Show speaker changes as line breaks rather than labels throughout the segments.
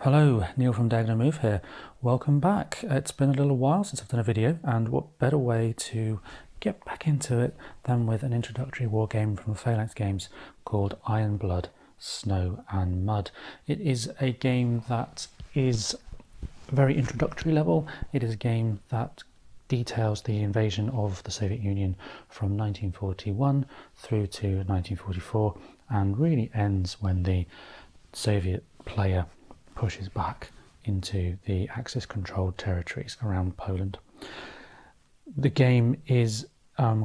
Hello, Neil from Diagonal Move here. Welcome back. It's been a little while since I've done a video, and what better way to get back into it than with an introductory war game from Phalanx Games called Iron Blood, Snow and Mud. It is a game that is very introductory level. It is a game that details the invasion of the Soviet Union from 1941 through to 1944 and really ends when the Soviet player pushes back into the Axis-controlled territories around Poland. The game is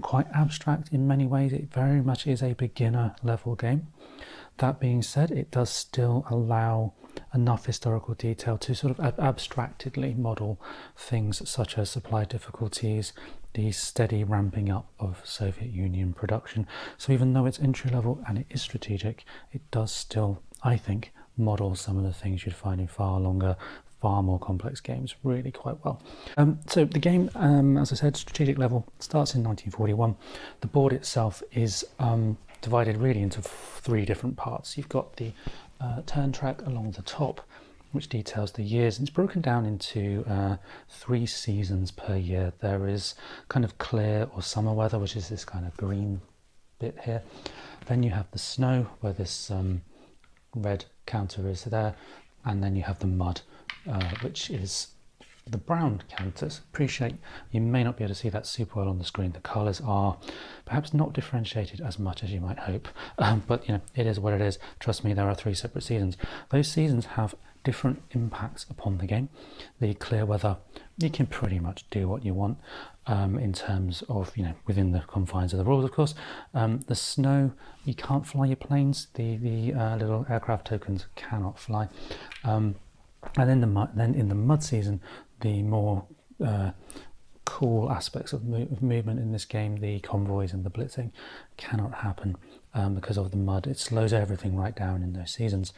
quite abstract in many ways. It very much is a beginner level game. That being said, it does still allow enough historical detail to sort of abstractedly model things such as supply difficulties, the steady ramping up of Soviet Union production. So even though it's entry level and it is strategic, it does still, I think, model some of the things you'd find in far longer, far more complex games really quite well. So the game, as I said, strategic level, starts in 1941. The board itself is divided really into three different parts. You've got the turn track along the top, which details the years, and it's broken down into 3 seasons per year. There is kind of clear or summer weather, which is this kind of green bit here. Then you have the snow, where this red counter is there, and then you have the mud, which is the brown counters. Appreciate you may not be able to see that super well on the screen. The colours are perhaps not differentiated as much as you might hope, but you know, it is what it is. Trust me, there are 3 separate seasons. Those seasons have different impacts upon the game. The clear weather, you can pretty much do what you want in terms of, you know, within the confines of the rules, of course. The snow, you can't fly your planes. The little aircraft tokens cannot fly. And then in the mud season, the more cool aspects of movement in this game, the convoys and the blitzing, cannot happen because of the mud. It slows everything right down in those seasons.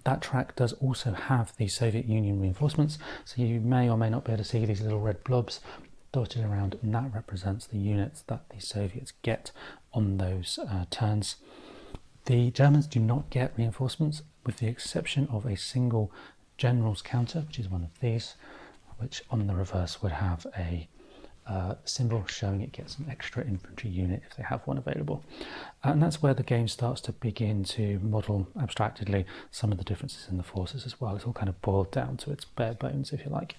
That track does also have the Soviet Union reinforcements, so you may or may not be able to see these little red blobs dotted around, and that represents the units that the Soviets get on those turns. The Germans do not get reinforcements, with the exception of a single general's counter, which is one of these, which on the reverse would have a symbol showing it gets an extra infantry unit if they have one available. And that's where the game starts to begin to model abstractedly some of the differences in the forces as well. It's all kind of boiled down to its bare bones, if you like.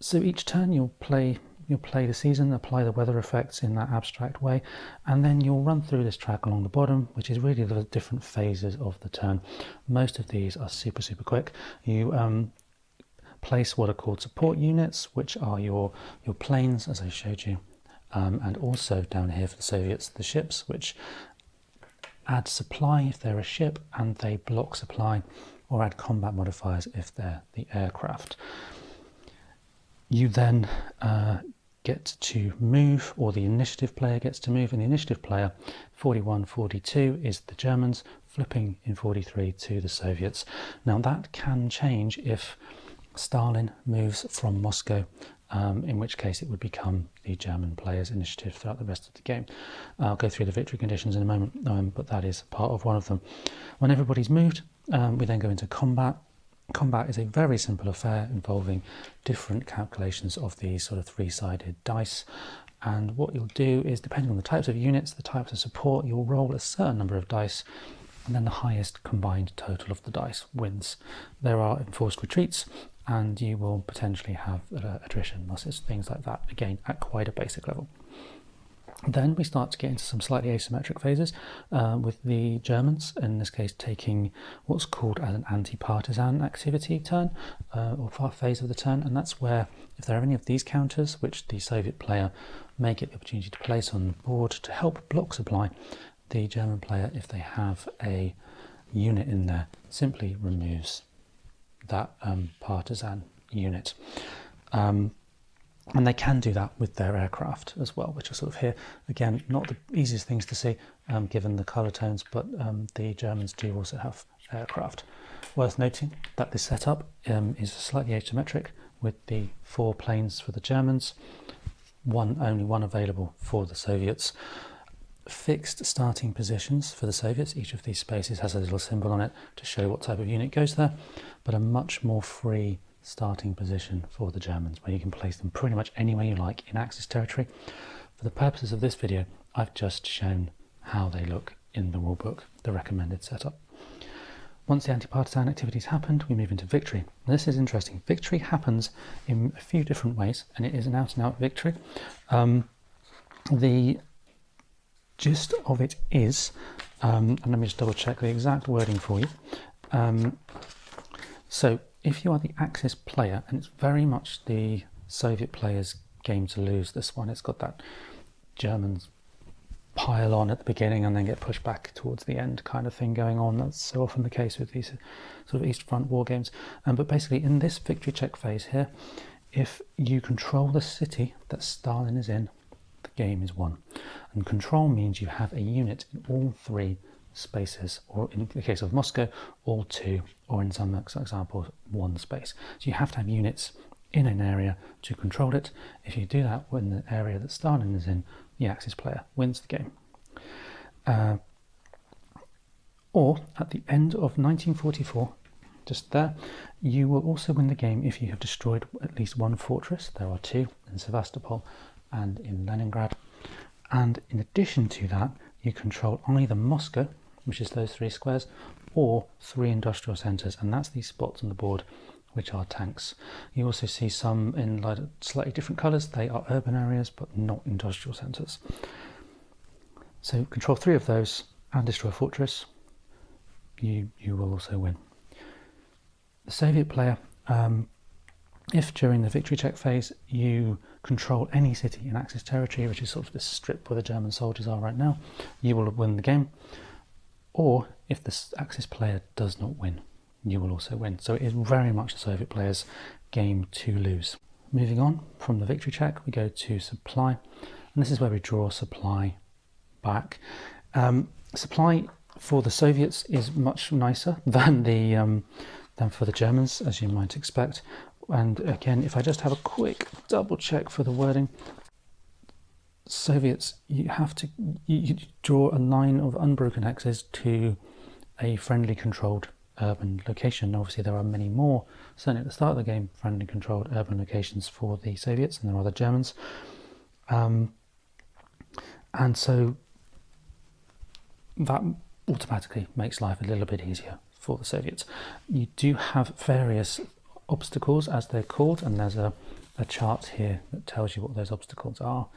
So each turn you'll play the season, apply the weather effects in that abstract way, and then you'll run through this track along the bottom, which is really the different phases of the turn. Most of these are super quick. You place what are called support units, which are your planes, as I showed you, and also down here for the Soviets, the ships, which add supply if they're a ship, and they block supply or add combat modifiers if they're the aircraft. You then get to move, or the initiative player gets to move, and the initiative player, 41-42, is the Germans, flipping in 43 to the Soviets. Now that can change if Stalin moves from Moscow, in which case it would become the German player's initiative throughout the rest of the game. I'll go through the victory conditions in a moment, but that is part of one of them. When everybody's moved, we then go into combat. Combat is a very simple affair involving different calculations of these sort of 3-sided dice, and what you'll do is, depending on the types of units, the types of support, you'll roll a certain number of dice, and then the highest combined total of the dice wins. There are enforced retreats, and you will potentially have attrition losses, things like that, again at quite a basic level. Then we start to get into some slightly asymmetric phases, with the Germans, in this case, taking what's called as an anti-partisan activity turn, or phase of the turn, and that's where, if there are any of these counters, which the Soviet player may get the opportunity to place on the board to help block supply, the German player, if they have a unit in there, simply removes that partisan unit. And they can do that with their aircraft as well, which are sort of here. Again, not the easiest things to see given the colour tones, but the Germans do also have aircraft. Worth noting that this setup is slightly asymmetric, with the 4 planes for the Germans, only one available for the Soviets. fixed starting positions for the Soviets. Each of these spaces has a little symbol on it to show what type of unit goes there, but a much more free starting position for the Germans, where you can place them pretty much anywhere you like in Axis territory. For the purposes of this video, I've just shown how they look in the rulebook, the recommended setup. Once the anti-partisan activities happened, we move into victory. Now, this is interesting. Victory happens in a few different ways, and it is an out-and-out victory. The gist of it is, and let me just double check the exact wording for you. So if you are the Axis player, and it's very much the Soviet player's game to lose this one, it's got that Germans pile on at the beginning and then get pushed back towards the end kind of thing going on. That's so often the case with these sort of Eastern Front war games. But basically in this victory check phase here, if you control the city that Stalin is in, the game is won. And control means you have a unit in all three spaces, or in the case of Moscow, all two, or in some examples, one space. So you have to have units in an area to control it. If you do that when the area that Stalin is in, the Axis player wins the game. Or at the end of 1944, just there, you will also win the game if you have destroyed at least one fortress. There are two, in Sevastopol and in Leningrad. And in addition to that, you control either Moscow, which is those three squares, or three industrial centres, and that's these spots on the board which are tanks. You also see some in slightly different colours. They are urban areas, but not industrial centres. So control three of those and destroy a fortress, you will also win. The Soviet player, if during the victory check phase you control any city in Axis territory, which is sort of this strip where the German soldiers are right now, you will win the game. Or if the Axis player does not win, you will also win. So it is very much the Soviet player's game to lose. Moving on from the victory check, we go to supply, and this is where we draw supply back. Supply for the Soviets is much nicer than for the Germans, as you might expect. And again, if I just have a quick double check for the wording, Soviets, you draw a line of unbroken X's to a friendly controlled urban location. Obviously there are many more, certainly at the start of the game, friendly controlled urban locations for the Soviets, and there are the Germans. And so that automatically makes life a little bit easier for the Soviets. You do have various obstacles, as they're called, and there's a chart here that tells you what those obstacles are.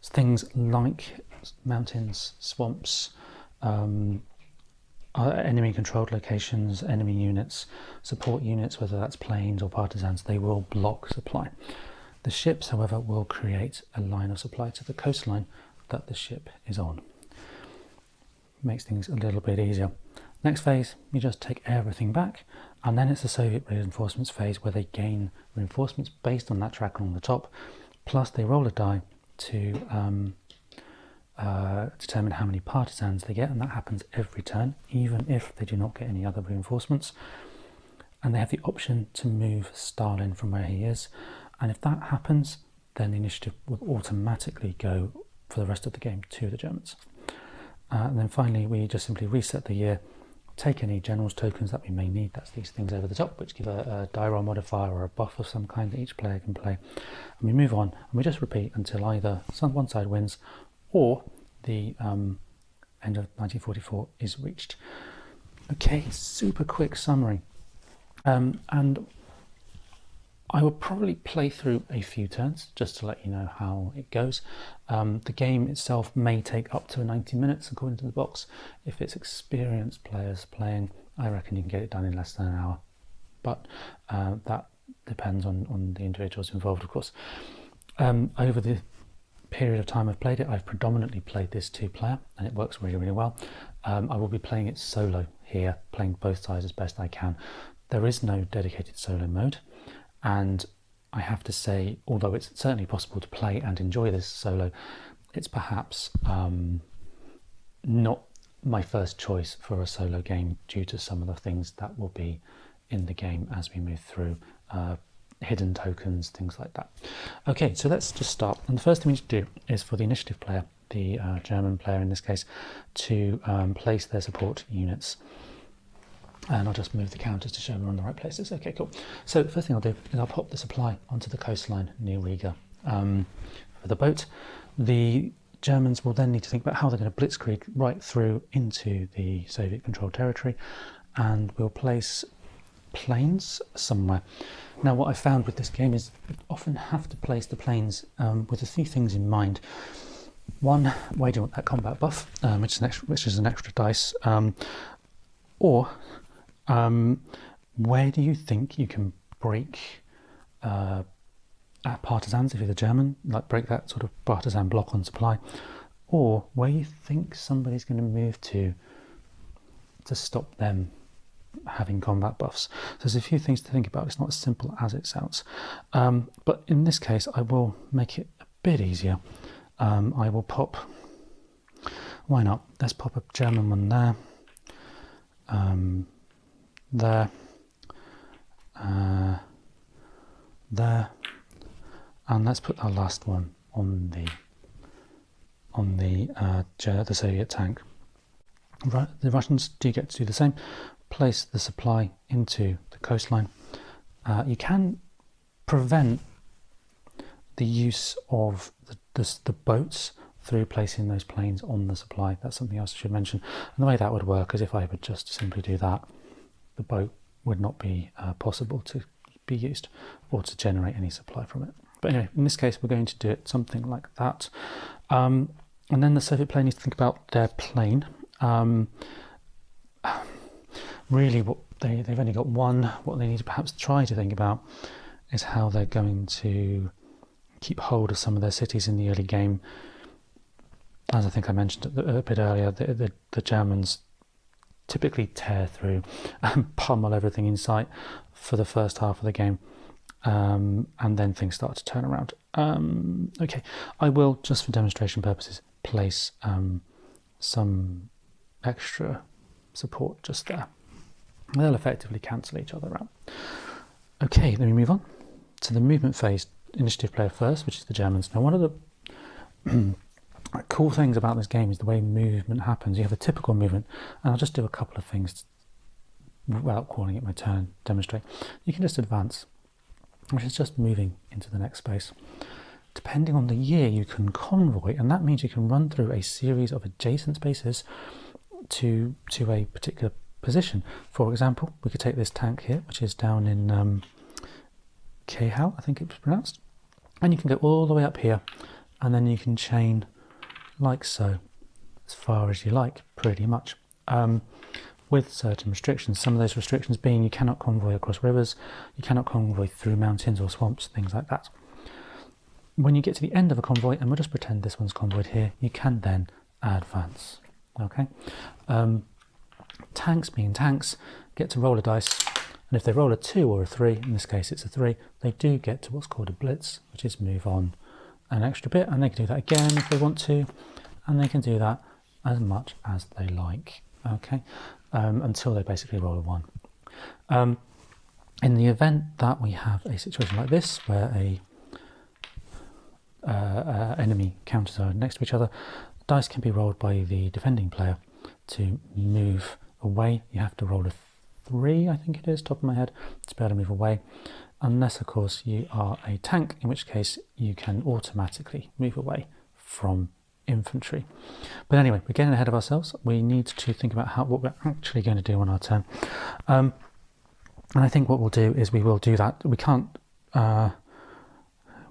Things like mountains, swamps, enemy controlled locations, enemy units, support units, whether that's planes or partisans, they will block supply. The ships, however, will create a line of supply to the coastline that the ship is on. Makes things a little bit easier. Next phase, you just take everything back, and then it's the Soviet reinforcements phase, where they gain reinforcements based on that track on the top, plus they roll a die to determine how many partisans they get, and that happens every turn, even if they do not get any other reinforcements. And they have the option to move Stalin from where he is, and if that happens, then the initiative will automatically go for the rest of the game to the Germans. And then finally, we just simply reset the year, take any generals tokens that we may need, that's these things over the top, which give a die roll modifier or a buff of some kind that each player can play. And we move on, and we just repeat until either one side wins or the end of 1944 is reached. Okay, super quick summary. And I will probably play through a few turns just to let you know how it goes. The game itself may take up to 90 minutes according to the box. If it's experienced players playing, I reckon you can get it done in less than an hour. But that depends on the individuals involved, of course. Over the period of time I've played it, I've predominantly played this two-player, and it works really, really well. I will be playing it solo here, playing both sides as best I can. There is no dedicated solo mode, and I have to say, although it's certainly possible to play and enjoy this solo, it's perhaps not my first choice for a solo game due to some of the things that will be in the game as we move through. hidden tokens, things like that. Okay, so let's just start. And the first thing we need to do is for the initiative player, the German player in this case, to place their support units. And I'll just move the counters to show we're on the right places. Okay, cool. So the first thing I'll do is I'll pop the supply onto the coastline near Riga for the boat. The Germans will then need to think about how they're going to blitzkrieg right through into the Soviet-controlled territory, and we'll place planes somewhere. Now, what I found with this game is you often have to place the planes with a few things in mind. One, where do you want that combat buff, which is an extra dice, or where do you think you can break partisans if you're the German, like break that sort of partisan block on supply, or where you think somebody's going to move to stop them having combat buffs. So there's a few things to think about. It's not as simple as it sounds. But in this case, I will make it a bit easier. I will pop, why not? Let's pop a German one there, there, there, and let's put our last one on the Soviet tank. The Russians do get to do the same. Place the supply into the coastline. You can prevent the use of the boats through placing those planes on the supply. That's something else I should mention. And the way that would work is if I would just simply do that, the boat would not be possible to be used or to generate any supply from it. But anyway, in this case, we're going to do it something like that. And then the Soviet player needs to think about their plane. Really, what they've only got one. What they need to perhaps try to think about is how they're going to keep hold of some of their cities in the early game. As I think I mentioned a bit earlier, the Germans typically tear through and pummel everything in sight for the first half of the game, and then things start to turn around. Okay, I will, just for demonstration purposes, place some extra support just there. They'll effectively cancel each other out. Okay, then we move on to the movement phase. Initiative player first, which is the Germans. Now, one of the cool things about this game is the way movement happens. You have a typical movement, and I'll just do a couple of things without calling it my turn, demonstrate. You can just advance, which is just moving into the next space. Depending on the year, you can convoy, and that means you can run through a series of adjacent spaces to a particular position. For example, we could take this tank here, which is down in Kehal, I think it was pronounced, and you can go all the way up here, and then you can chain like so as far as you like, pretty much, with certain restrictions. Some of those restrictions being you cannot convoy across rivers, you cannot convoy through mountains or swamps, things like that. When you get to the end of a convoy, and we'll just pretend this one's convoyed here, you can then advance. Okay, tanks being tanks get to roll a dice, and if they roll a 2 or a 3, in this case it's a 3, they do get to what's called a blitz, which is move on an extra bit, and they can do that again if they want to, and they can do that as much as they like. Okay, until they basically roll a 1. In the event that we have a situation like this where enemy counters are next to each other, dice can be rolled by the defending player to move away. You have to roll a 3, I think it is, top of my head, to be able to move away, unless of course you are a tank, in which case you can automatically move away from infantry. But anyway, we're getting ahead of ourselves. We need to think about what we're actually going to do on our turn. And I think what we'll do is we will do that. We can't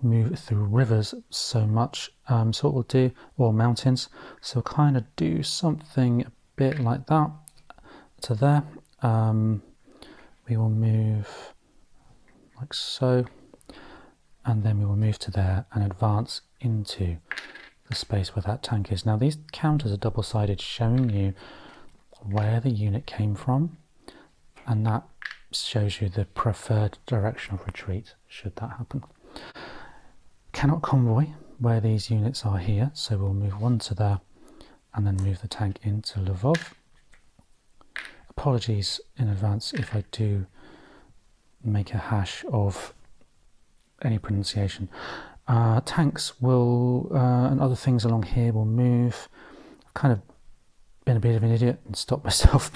move through rivers so much, so what we'll do, or mountains, so we'll kind of do something a bit like that to there. We will move like so, and then we will move to there and advance into the space where that tank is. Now these counters are double-sided, showing you where the unit came from, and that shows you the preferred direction of retreat should that happen. Cannot convoy where these units are here, so we'll move 1 to there and then move the tank into Lvov. Apologies in advance if I do make a hash of any pronunciation. Tanks will, and other things along here will move. I've kind of been a bit of an idiot and stopped myself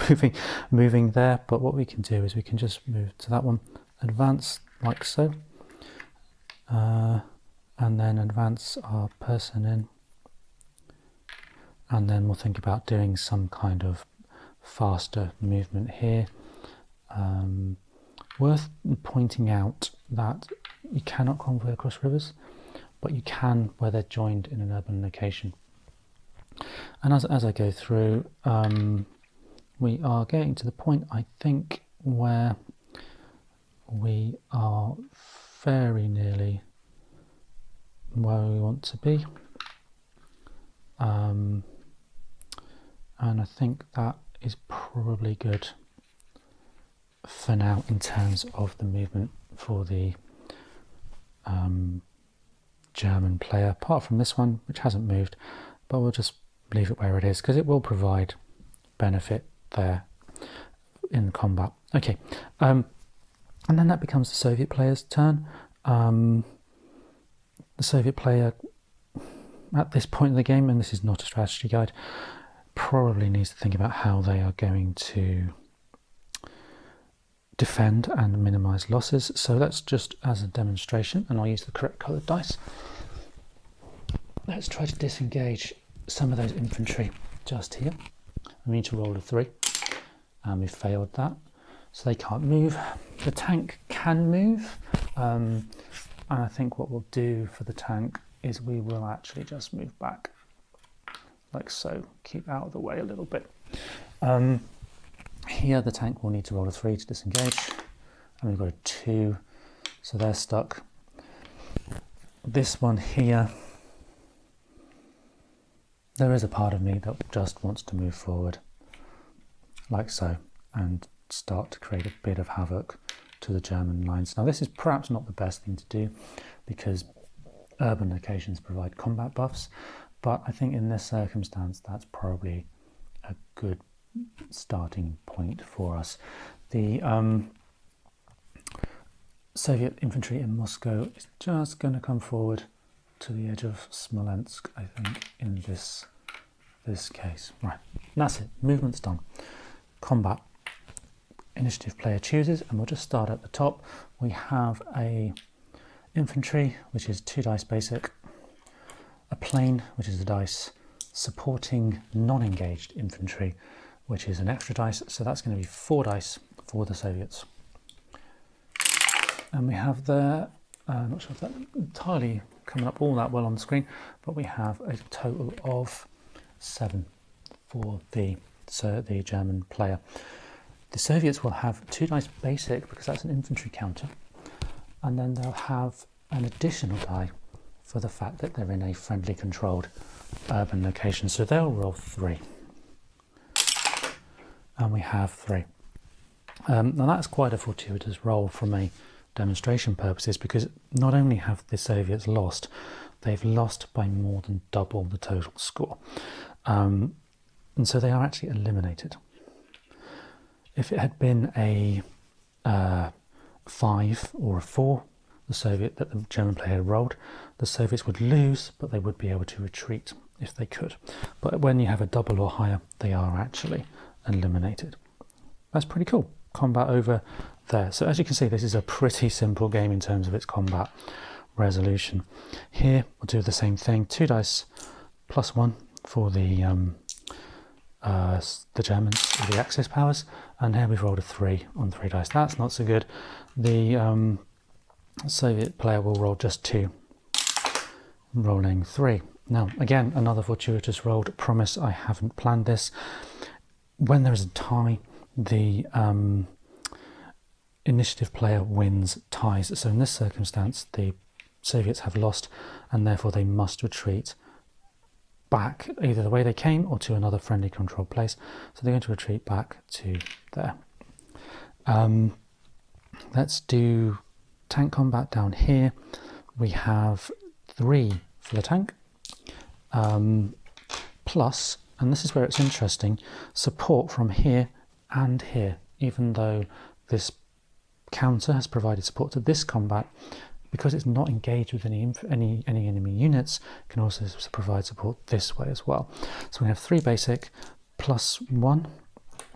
moving there, but what we can do is we can just move to that one, advance like so, and then advance our person in, and then we'll think about doing some kind of faster movement here. Worth pointing out that you cannot convoy across rivers, but you can where they're joined in an urban location. And as I go through, we are getting to the point, I think, where we are very nearly where we want to be. And I think that is probably good for now in terms of the movement for the German player, apart from this one, which hasn't moved, but we'll just leave it where it is because it will provide benefit there in combat. Okay, and then that becomes the Soviet player's turn. The Soviet player at this point in the game, and this is not a strategy guide, probably needs to think about how they are going to defend and minimize losses. So let's just, as a demonstration, and I'll use the correct colored dice, let's try to disengage some of those infantry just here. We need to roll a 3, and we failed that, so they can't move. The tank can move, and I think what we'll do for the tank is we will actually just move back like so, keep out of the way a little bit. Here the tank will need to roll a 3 to disengage, and we've got a 2, so they're stuck. This one here, there is a part of me that just wants to move forward like so and start to create a bit of havoc to the German lines. Now this is perhaps not the best thing to do because urban locations provide combat buffs, but I think in this circumstance that's probably a good starting point for us. The Soviet infantry in Moscow is just going to come forward to the edge of Smolensk, I think, in this case. Right, that's it. Movement's done. Combat. Initiative player chooses, and we'll just start at the top. We have a infantry, which is 2 dice basic, a plane, which is a dice, supporting non-engaged infantry, which is an extra dice, so that's going to be 4 dice for the Soviets. And we have there, I'm not sure if that's entirely coming up all that well on the screen, but we have a total of 7 for the German player. The Soviets will have 2 dice basic because that's an infantry counter, and then they'll have an additional die for the fact that they're in a friendly controlled urban location, so they'll roll 3. And we have 3. Now that's quite a fortuitous roll from a demonstration purposes, because not only have the Soviets lost, they've lost by more than double the total score. And so they are actually eliminated. If it had been a 5 or a 4, that the German player had rolled, the Soviets would lose, but they would be able to retreat if they could. But when you have a double or higher, they are actually eliminated. That's pretty cool. Combat over there. So as you can see, this is a pretty simple game in terms of its combat resolution. Here we'll do the same thing. 2 dice plus 1 for the Germans, the Axis powers, and here we've rolled a 3 on 3 dice. That's not so good. The Soviet player will roll just 2, rolling 3. Now again, another fortuitous roll. Promise I haven't planned this. When there is a tie, the initiative player wins ties. So in this circumstance, the Soviets have lost, and therefore they must retreat back either the way they came or to another friendly controlled place. So they're going to retreat back to there. Let's do tank combat down here. We have 3 for the tank, plus, and this is where it's interesting, support from here and here. Even though this counter has provided support to this combat, because it's not engaged with any enemy units, can also provide support this way as well. So we have 3 basic plus 1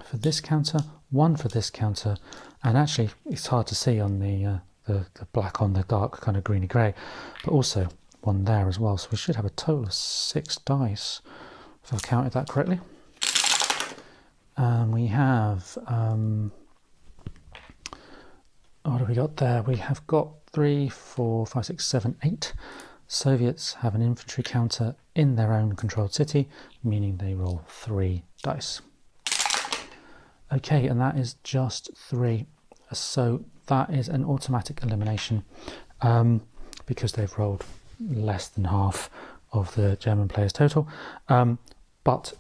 for this counter, 1 for this counter, and actually it's hard to see on the black on the dark kind of greeny grey, but also 1 there as well. So we should have a total of 6 dice, if I've counted that correctly. And we have, what have we got there? We have got 3, 4, 5, 6, 7, 8. Soviets have an infantry counter in their own controlled city, meaning they roll 3 dice. Okay, and that is just 3. So that is an automatic elimination because they've rolled less than half of the German players' total. But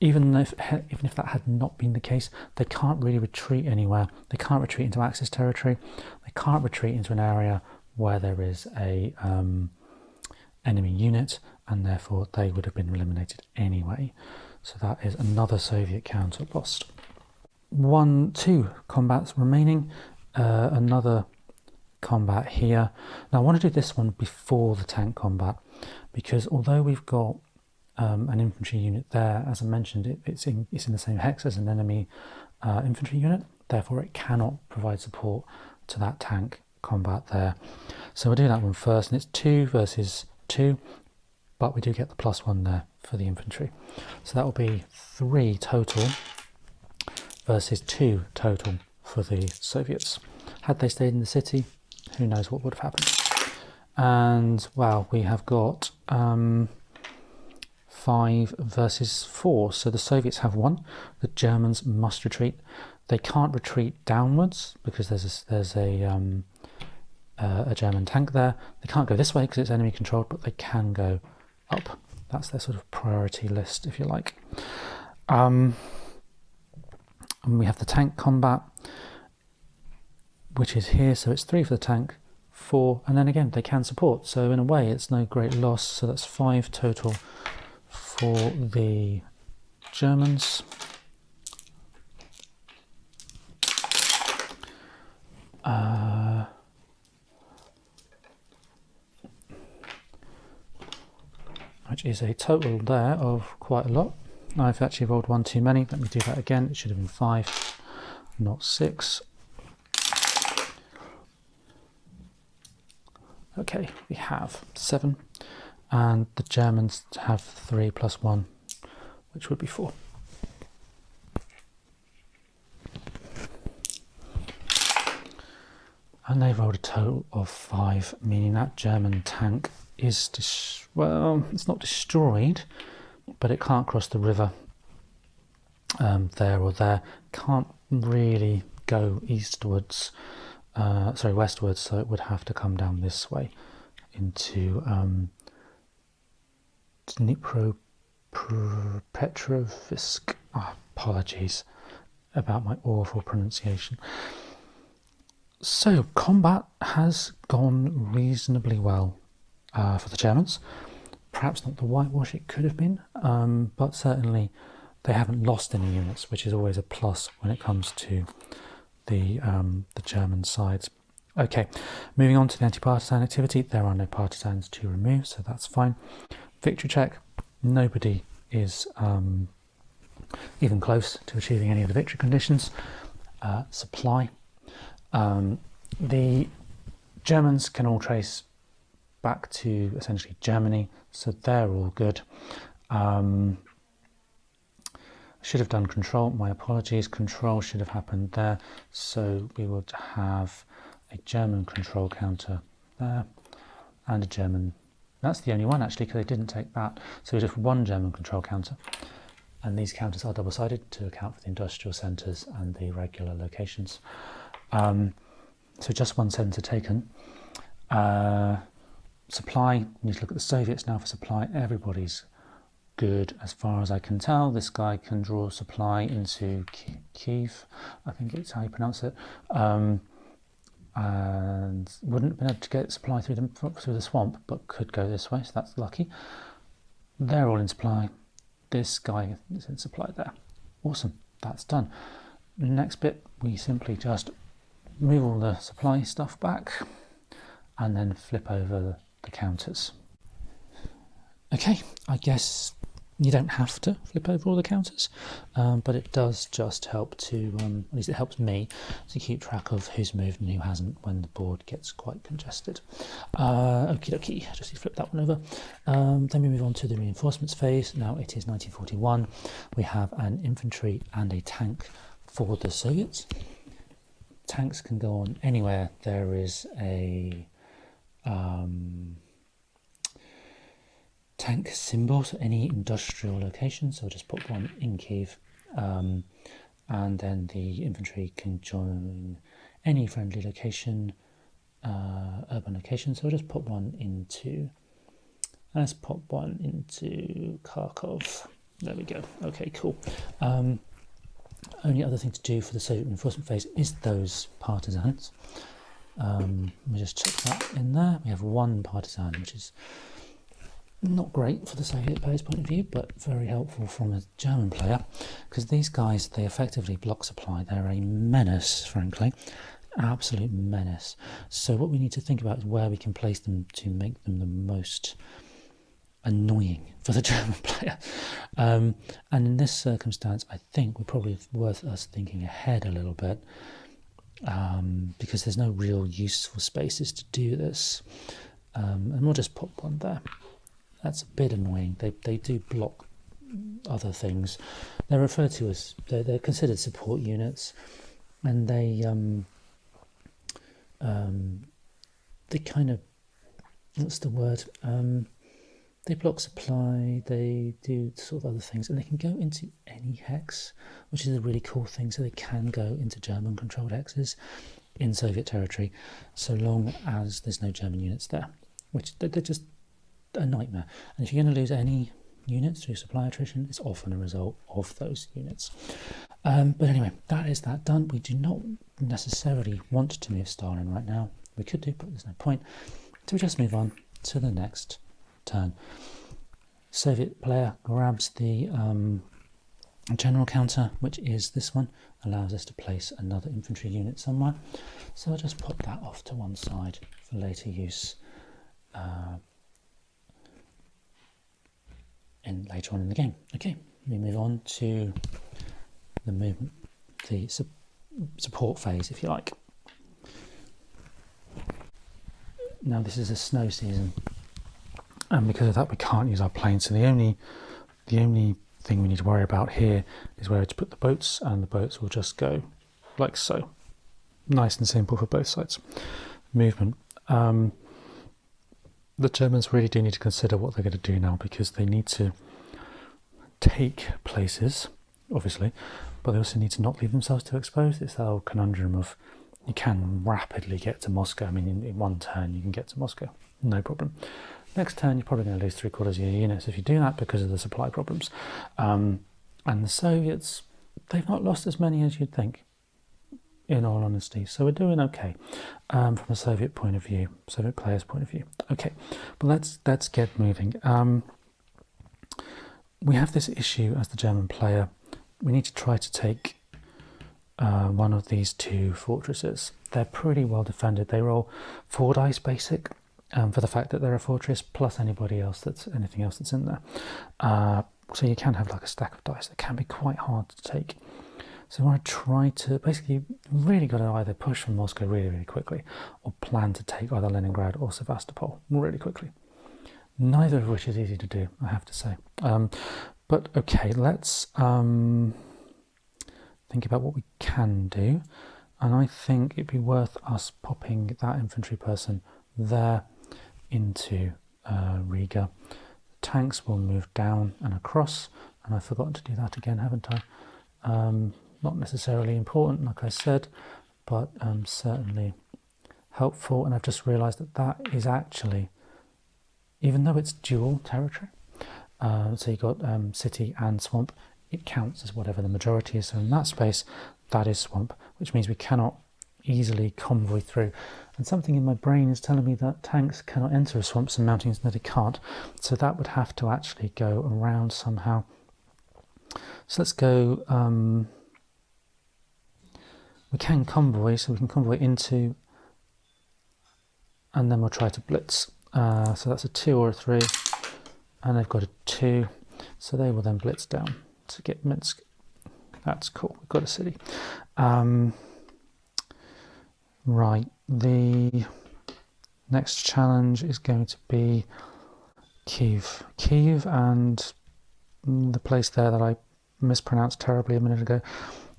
even if that had not been the case, they can't really retreat anywhere. They can't retreat into Axis territory. They can't retreat into an area where there is a enemy unit, and therefore they would have been eliminated anyway. So that is another Soviet counter lost. 2 combats remaining. Another combat here. Now I want to do this one before the tank combat, because although we've got an infantry unit there, as I mentioned, it's in the same hex as an enemy infantry unit, therefore it cannot provide support to that tank combat there. So we'll do that one first, and it's 2 versus 2, but we do get the +1 there for the infantry. So that will be 3 total versus 2 total for the Soviets. Had they stayed in the city, who knows what would have happened. And wow, we have got 5 versus 4. So the Soviets have 1. The Germans must retreat. They can't retreat downwards because there's a German tank there. They can't go this way because it's enemy controlled, but they can go up. That's their sort of priority list, if you like. And we have the tank combat, which is here. So it's 3 for the tank, 4, and then again they can support. So in a way, it's no great loss. So that's 5 total for the Germans. Which is a total there of quite a lot. I've actually rolled 1 too many. Let me do that again. It should have been 5, not 6. Okay, we have 7, and the Germans have 3 plus 1, which would be 4. And they've rolled a total of 5, meaning that German tank is, well, it's not destroyed, but it can't cross the river there or there. Can't really go eastwards, westwards, so it would have to come down this way into Dnipropetrovsk. Apologies about my awful pronunciation. So combat has gone reasonably well for the Germans. Perhaps not the whitewash it could have been, but certainly they haven't lost any units, which is always a plus when it comes to the German sides. Okay, moving on to the anti-partisan activity. There are no partisans to remove, so that's fine. Victory check. Nobody is even close to achieving any of the victory conditions. Supply. The Germans can all trace back to essentially Germany, so they're all good. Should have done control, my apologies. Control should have happened there, so we would have a German control counter there and a German, that's the only one actually because they didn't take that, so we just have 1 German control counter, and these counters are double-sided to account for the industrial centres and the regular locations. So just 1 centre taken. Supply, we need to look at the Soviets now for supply. Everybody's good as far as I can tell. This guy can draw supply into Kiev, I think it's how you pronounce it, and wouldn't have been able to get supply through the swamp, but could go this way, so that's lucky. They're all in supply. This guy is in supply there. Awesome, that's done. Next bit, we simply just move all the supply stuff back, and then flip over the counters. Okay, I guess you don't have to flip over all the counters, but it does just help to, at least it helps me, to keep track of who's moved and who hasn't when the board gets quite congested. Okie dokie, just flip that one over. Then we move on to the reinforcements phase. Now it is 1941. We have an infantry and a tank for the Soviets. Tanks can go on anywhere there is a tank symbol, so any industrial location, so I'll just put one in Kiev, and then the infantry can join any friendly location, urban location, so I'll just put one into, let's put one into Kharkov. There we go. Okay, cool. Only other thing to do for the Soviet reinforcement phase is those partisans. We just check that in there. We have one partisan, which is not great for the Soviet player's point of view, but very helpful from a German player, because these guys, they effectively block supply. They're a menace, frankly, absolute menace. So what we need to think about is where we can place them to make them the most annoying for the German player. And in this circumstance, I think we're probably worth us thinking ahead a little bit, because there's no real useful spaces to do this. And we'll just put one there. That's a bit annoying. They do block other things. They're referred to as, they're considered support units, and they kind of, what's the word? They block supply, they do sort of other things, and they can go into any hex, which is a really cool thing. So they can go into German-controlled hexes in Soviet territory, so long as there's no German units there, which they're just a nightmare. And if you're going to lose any units through supply attrition, it's often a result of those units. But anyway, that is that done. We do not necessarily want to move Stalin right now. We could do, but there's no point. So we just move on to the next turn. Soviet player grabs the general counter, which is this one, allows us to place another infantry unit somewhere. So I'll just put that off to one side for later use later on in the game. Okay, we move on to the movement, the support phase, if you like. Now this is a snow season, and because of that we can't use our planes, so the only thing we need to worry about here is where to put the boats, and the boats will just go like so. Nice and simple for both sides. Movement. The Germans really do need to consider what they're going to do now, because they need to take places, obviously, but they also need to not leave themselves too exposed. It's that old conundrum of, you can rapidly get to Moscow. I mean, in one turn you can get to Moscow, no problem. Next turn you're probably going to lose 3/4 of your units if you do that, because of the supply problems. And the Soviets, they've not lost as many as you'd think, in all honesty, so we're doing okay from a Soviet point of view, Soviet player's point of view. Okay, but let's get moving. We have this issue as the German player. We need to try to take one of these two fortresses. They're pretty well defended. They roll 4 dice basic for the fact that they're a fortress, plus anything else that's in there. So you can have like a stack of dice that can be quite hard to take. So we want to try to, basically, really got to either push from Moscow really, really quickly, or plan to take either Leningrad or Sevastopol really quickly. Neither of which is easy to do, I have to say. But okay, let's think about what we can do. And I think it'd be worth us popping that infantry person there into Riga. Tanks will move down and across, and I've forgotten to do that again, haven't I? Not necessarily important, like I said, but certainly helpful. And I've just realised that is actually, even though it's dual territory, so you've got city and swamp, it counts as whatever the majority is. So in that space, that is swamp, which means we cannot easily convoy through. And something in my brain is telling me that tanks cannot enter swamps and mountains, and that they can't. So that would have to actually go around somehow. So let's go, we can convoy, so we can convoy into and then we'll try to blitz. So that's a 2 or a 3, and they've got a 2, so they will then blitz down to get Minsk. That's cool, we've got a city. Right, the next challenge is going to be Kyiv. Kyiv and the place there that I mispronounced terribly a minute ago,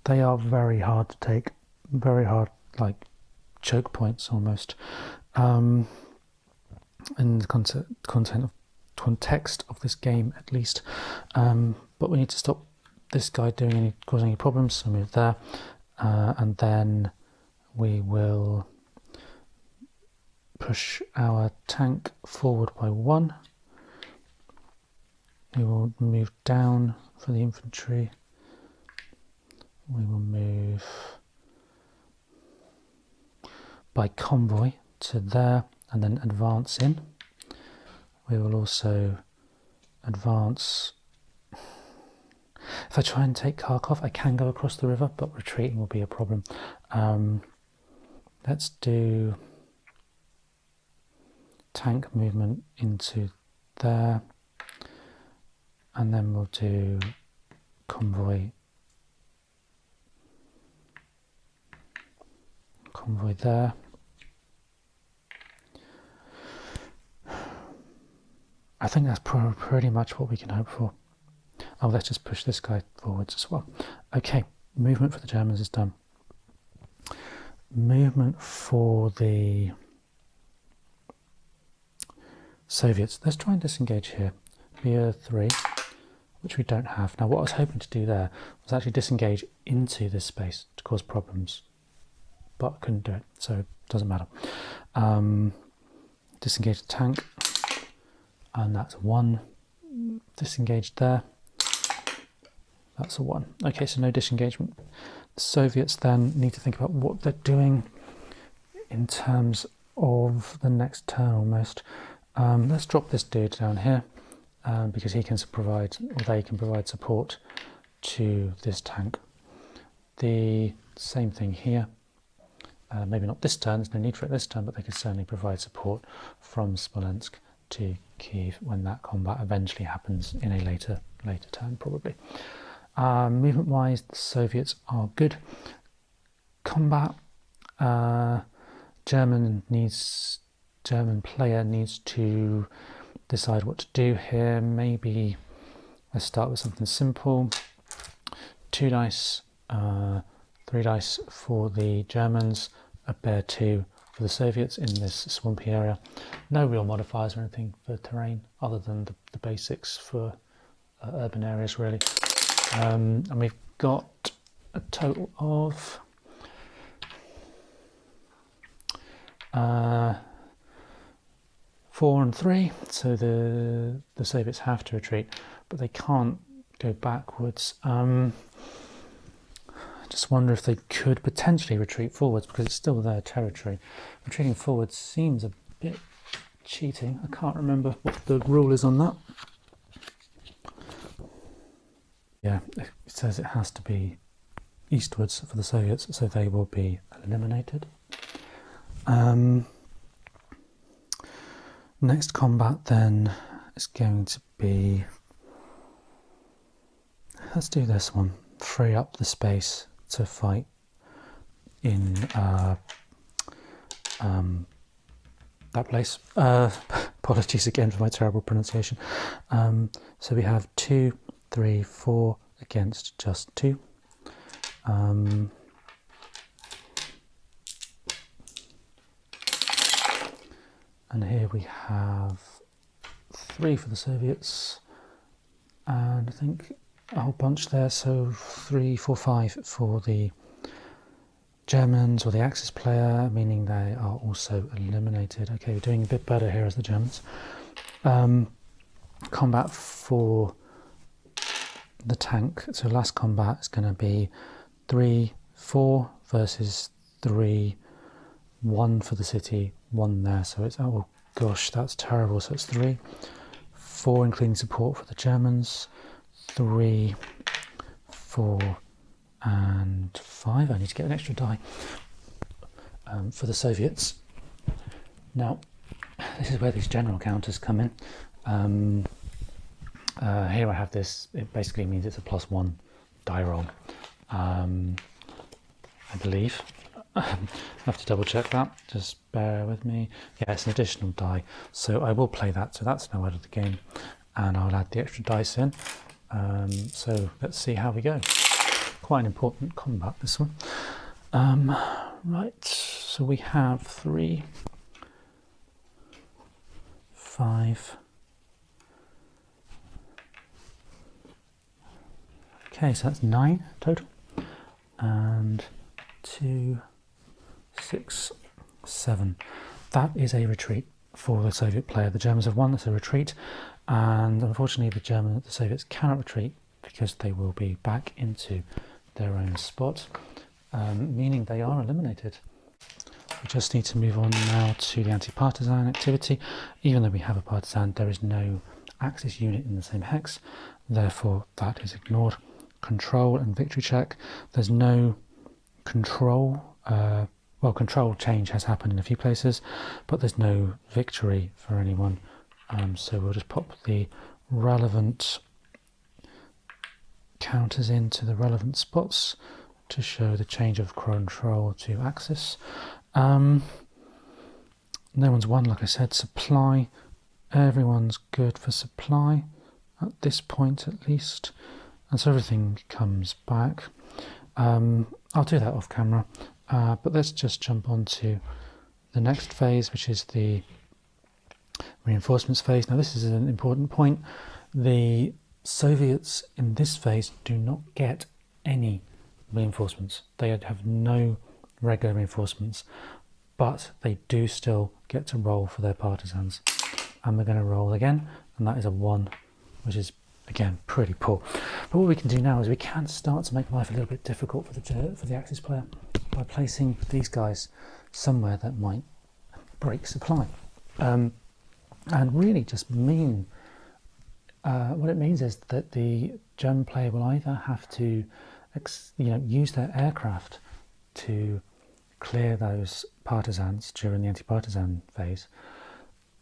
they are very hard to take, very hard, like choke points almost. In the context of this game at least, but we need to stop this guy causing any problems, so move there, and then we will push our tank forward by 1. We will move down for the infantry. We will move by convoy to there and then advance in. We will also advance. If I try and take Kharkov, I can go across the river, but retreating will be a problem. Let's do tank movement into there, and then we'll do convoy there. I think that's pretty much what we can hope for. Oh, let's just push this guy forwards as well. Okay, movement for the Germans is done. Movement for the Soviets. Let's try and disengage here. Via 3, which we don't have. Now, what I was hoping to do there was actually disengage into this space to cause problems, but I couldn't do it, so it doesn't matter. Disengage the tank, and that's 1. Disengage there. That's a 1. Okay, so no disengagement. The Soviets then need to think about what they're doing in terms of the next turn almost. Let's drop this dude down here because he can provide, or they can provide support to this tank. The same thing here. Maybe not this turn, there's no need for it this turn, but they can certainly provide support from Smolensk to Kyiv when that combat eventually happens in a later turn probably. Movement wise, the Soviets are good. Combat, German player needs to decide what to do here. Maybe let's start with something simple. 2 dice, 3 dice for the Germans, a bear 2 for the Soviets in this swampy area. No real modifiers or anything for terrain other than the basics for urban areas really. And we've got a total of 4 and 3, so the Soviets have to retreat, but they can't go backwards. I just wonder if they could potentially retreat forwards because it's still their territory. Retreating forwards seems a bit cheating. I can't remember what the rule is on that. Yeah, it says it has to be eastwards for the Soviets, so they will be eliminated. Next combat then is going to be, let's do this one, free up the space to fight in that place. Apologies again for my terrible pronunciation. So we have 2, 3, 4 against just 2. And here we have 3 for the Soviets, and I think a whole bunch there, so 3, 4, 5 for the Germans or the Axis player, meaning they are also eliminated. Okay, we're doing a bit better here as the Germans. Combat for the tank, so last combat is going to be 3, 4 versus 3, 1 for the city, 1 there, so it's, oh gosh, that's terrible. So it's 3, 4 including support for the Germans, 3, 4 and 5. I need to get an extra die for the Soviets. Now, this is where these general counters come in. Here I have this, it basically means it's a +1 die roll, I believe. I have to double check that, just bear with me. Yeah, it's an additional die, so I will play that, so that's now out of the game, and I'll add the extra dice in. So let's see how we go. Quite an important combat, this one. Right, so we have 3, 5. Okay, so that's 9 total, and 2, 6, 7. That is a retreat for the Soviet player. The Germans have won, that's a retreat, and unfortunately the Soviets cannot retreat because they will be back into their own spot, meaning they are eliminated. We just need to move on now to the anti-partisan activity. Even though we have a partisan, there is no Axis unit in the same hex, therefore that is ignored. Control and victory check. There's no control, well, control change has happened in a few places, but there's no victory for anyone. So we'll just pop the relevant counters into the relevant spots to show the change of control to Axis. No one's won, like I said. Supply, everyone's good for supply at this point at least, and so everything comes back. I'll do that off camera, but let's just jump on to the next phase, which is the reinforcements phase. Now this is an important point. The Soviets in this phase do not get any reinforcements. They have no regular reinforcements, but they do still get to roll for their partisans. And we're going to roll again, and that is a 1, which is again pretty poor. But what we can do now is we can start to make life a little bit difficult for the Axis player by placing these guys somewhere that might break supply, and really just mean what it means is that the German player will either have to use their aircraft to clear those partisans during the anti-partisan phase,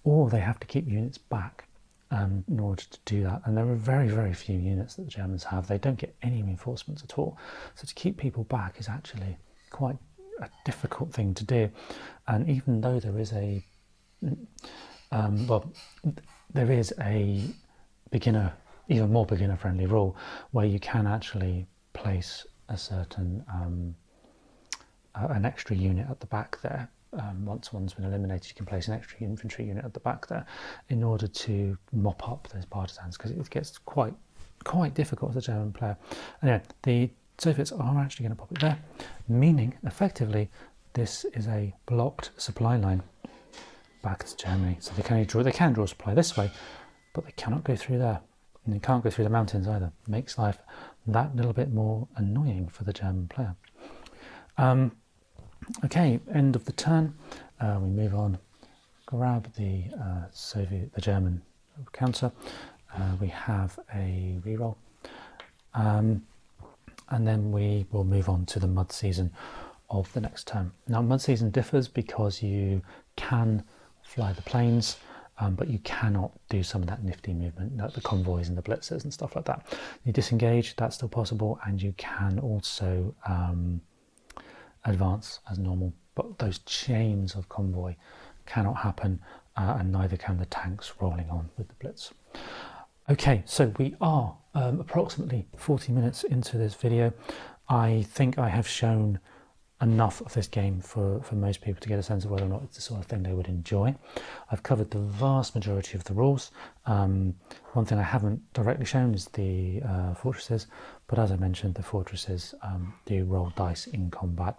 or they have to keep units back in order to do that. And there are very, very few units that the Germans have. They don't get any reinforcements at all. So to keep people back is actually quite a difficult thing to do. And even though there is a there is a beginner, even more beginner-friendly rule where you can actually place a certain an extra unit at the back there. Once one's been eliminated, you can place an extra infantry unit at the back there in order to mop up those partisans, because it gets quite difficult as a German player. Anyway, the Soviets are actually going to pop it there, meaning effectively this is a blocked supply line back to Germany. So they can draw supply this way, but they cannot go through there, and they can't go through the mountains either. It makes life that little bit more annoying for the German player. Okay, end of the turn. We move on, grab the German counter. We have a reroll, and then we will move on to the mud season of the next turn. Now, mud season differs because you can fly the planes, but you cannot do some of that nifty movement, like the convoys and the blitzers and stuff like that. You disengage, that's still possible, and you can also advance as normal, but those chains of convoy cannot happen, and neither can the tanks rolling on with the blitz. Okay, so we are approximately 40 minutes into this video. I think I have shown enough of this game for most people to get a sense of whether or not it's the sort of thing they would enjoy. I've covered the vast majority of the rules. One thing I haven't directly shown is the fortresses, but as I mentioned, the fortresses do roll dice in combat.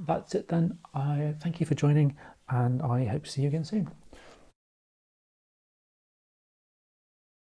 That's it then. I thank you for joining, and I hope to see you again soon.